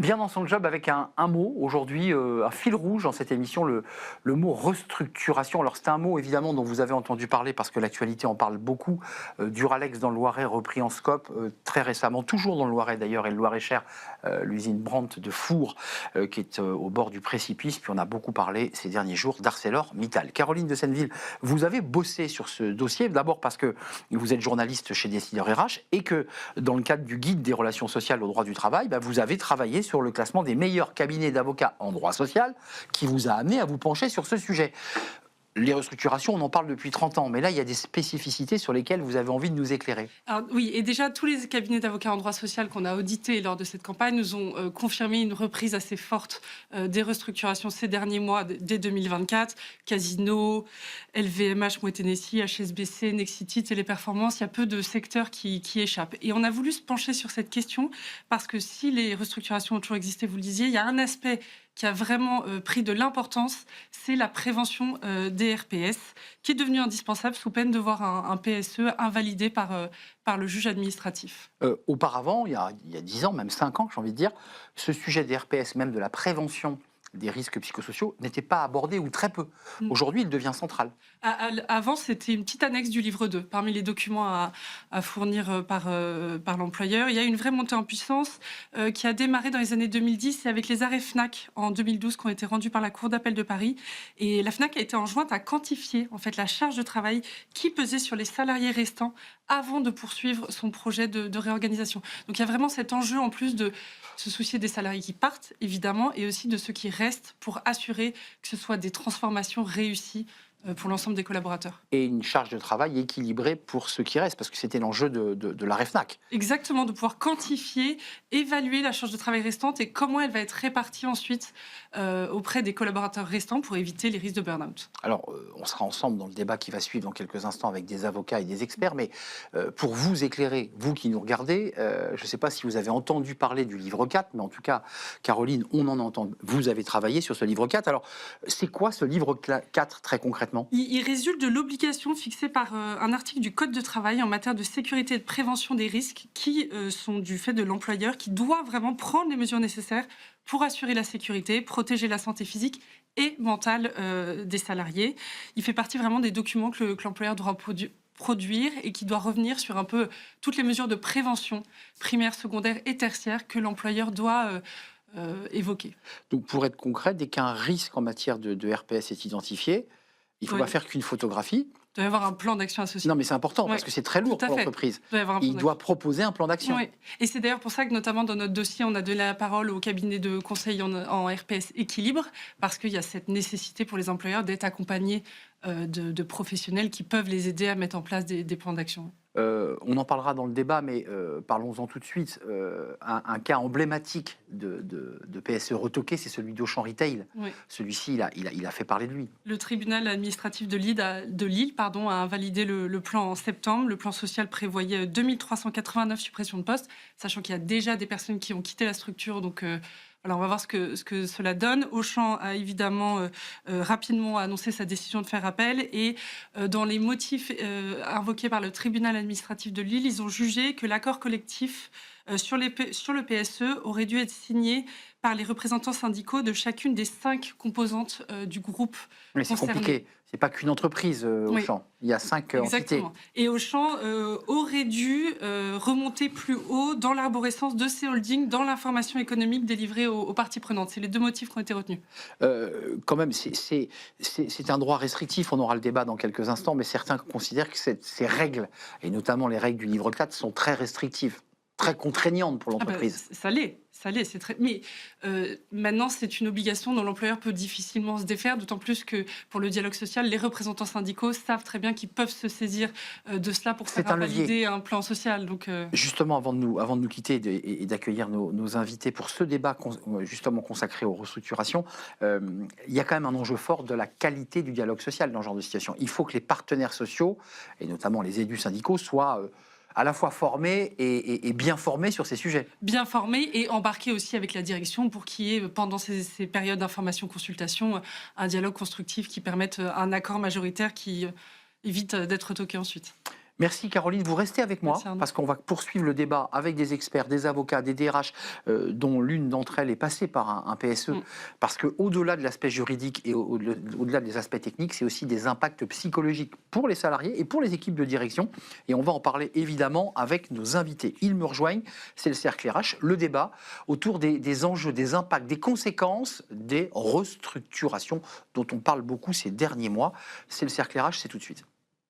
Bien dans son job avec un mot aujourd'hui, un fil rouge dans cette émission, le mot restructuration. Alors c'est un mot évidemment dont vous avez entendu parler parce que l'actualité en parle beaucoup. Duralex dans le Loiret repris en scope très récemment, toujours dans le Loiret d'ailleurs, et le Loiret-Cher, l'usine Brandt de Four qui est au bord du précipice. Puis on a beaucoup parlé ces derniers jours d'ArcelorMittal. Caroline de Senneville, vous avez bossé sur ce dossier, d'abord parce que vous êtes journaliste chez Décideur RH et que dans le cadre du guide des relations sociales au droit du travail, vous avez travaillé sur le classement des meilleurs cabinets d'avocats en droit social qui vous a amené à vous pencher sur ce sujet. Les restructurations, on en parle depuis 30 ans, mais là, il y a des spécificités sur lesquelles vous avez envie de nous éclairer. Alors, oui, et déjà, tous les cabinets d'avocats en droit social qu'on a audités lors de cette campagne nous ont confirmé une reprise assez forte des restructurations ces derniers mois, dès 2024. Casino, LVMH, Moët Hennessy, HSBC, Nexity, Téléperformance, il y a peu de secteurs qui échappent. Et on a voulu se pencher sur cette question parce que si les restructurations ont toujours existé, vous le disiez, il y a un aspect qui a vraiment pris de l'importance, c'est la prévention des RPS, qui est devenue indispensable sous peine de voir un PSE invalidé par le juge administratif. Auparavant, il y a 10 ans, même 5 ans, j'ai envie de dire, ce sujet des RPS, même de la prévention des risques psychosociaux, n'était pas abordé ou très peu. Aujourd'hui, il devient central. Avant, c'était une petite annexe du livre 2, parmi les documents à fournir par l'employeur. Il y a une vraie montée en puissance qui a démarré dans les années 2010 et avec les arrêts FNAC en 2012 qui ont été rendus par la Cour d'appel de Paris. Et la FNAC a été enjointe à quantifier en fait, la charge de travail qui pesait sur les salariés restants avant de poursuivre son projet de réorganisation. Donc il y a vraiment cet enjeu en plus de se soucier des salariés qui partent, évidemment, et aussi de ceux qui restent pour assurer que ce soit des transformations réussies pour l'ensemble des collaborateurs. Et une charge de travail équilibrée pour ceux qui restent, parce que c'était l'enjeu de la REFNAC. Exactement, de pouvoir quantifier, évaluer la charge de travail restante et comment elle va être répartie ensuite auprès des collaborateurs restants pour éviter les risques de burn-out. Alors, on sera ensemble dans le débat qui va suivre dans quelques instants avec des avocats et des experts, mais pour vous éclairer, vous qui nous regardez, je ne sais pas si vous avez entendu parler du livre 4, mais en tout cas, Caroline, on en entend. Vous avez travaillé sur ce livre 4. Alors, c'est quoi ce livre 4 très concrètement ? Il résulte de l'obligation fixée par un article du Code de travail en matière de sécurité et de prévention des risques qui sont du fait de l'employeur qui doit vraiment prendre les mesures nécessaires pour assurer la sécurité, protéger la santé physique et mentale des salariés. Il fait partie vraiment des documents que l'employeur doit produire et qui doit revenir sur un peu toutes les mesures de prévention primaire, secondaire et tertiaire que l'employeur doit évoquer. Donc pour être concret, dès qu'un risque en matière de RPS est identifié, il ne faut pas faire qu'une photographie. Il doit y avoir un plan d'action associé. Non, mais c'est important parce que c'est très lourd pour l'entreprise. Il doit proposer un plan d'action. Oui. Et c'est d'ailleurs pour ça que, notamment dans notre dossier, on a donné la parole au cabinet de conseil en RPS Équilibre, parce qu'il y a cette nécessité pour les employeurs d'être accompagnés de professionnels qui peuvent les aider à mettre en place des plans d'action. On en parlera dans le débat, mais parlons-en tout de suite. Un cas emblématique de PSE retoqué, c'est celui d'Auchan Retail. Oui. Celui-ci, il a fait parler de lui. Le tribunal administratif de Lille a invalidé le plan en septembre. Le plan social prévoyait 2389 suppressions de postes, sachant qu'il y a déjà des personnes qui ont quitté la structure. Donc, alors on va voir ce que cela donne. Auchan a évidemment rapidement annoncé sa décision de faire appel et dans les motifs invoqués par le tribunal administratif de Lille, ils ont jugé que l'accord collectif sur le PSE aurait dû être signé par les représentants syndicaux de chacune des 5 composantes du groupe. Mais c'est compliqué. C'est pas qu'une entreprise, Auchan. Oui. Il y a 5 Exactement. entités. Et Auchan aurait dû remonter plus haut dans l'arborescence de ces holdings, dans l'information économique délivrée aux parties prenantes. C'est les 2 motifs qui ont été retenus. Quand même, c'est un droit restrictif. On aura le débat dans quelques instants, mais certains considèrent que ces règles, et notamment les règles du livre 4, sont très restrictives, très contraignantes pour l'entreprise. Ça l'est, c'est très. Mais maintenant, c'est une obligation dont l'employeur peut difficilement se défaire, d'autant plus que pour le dialogue social, les représentants syndicaux savent très bien qu'ils peuvent se saisir de cela pour faire invalider un plan social. Donc, justement, avant de nous quitter et d'accueillir nos invités pour ce débat justement consacré aux restructurations, il y a quand même un enjeu fort de la qualité du dialogue social dans ce genre de situation. Il faut que les partenaires sociaux, et notamment les élus syndicaux, soient à la fois formés et bien formés sur ces sujets. Bien formés et embarqués aussi avec la direction pour qu'il y ait, pendant ces périodes d'information-consultation, un dialogue constructif qui permette un accord majoritaire qui évite d'être toqué ensuite. Merci Caroline, vous restez avec moi Merci, Arnaud. parce qu'on va poursuivre le débat avec des experts, des avocats, des DRH, dont l'une d'entre elles est passée par un PSE, parce qu'au-delà de l'aspect juridique et au-delà des aspects techniques, c'est aussi des impacts psychologiques pour les salariés et pour les équipes de direction. Et on va en parler évidemment avec nos invités. Ils me rejoignent, c'est le Cercle RH, le débat autour des enjeux, des impacts, des conséquences des restructurations dont on parle beaucoup ces derniers mois. C'est le Cercle RH, c'est tout de suite.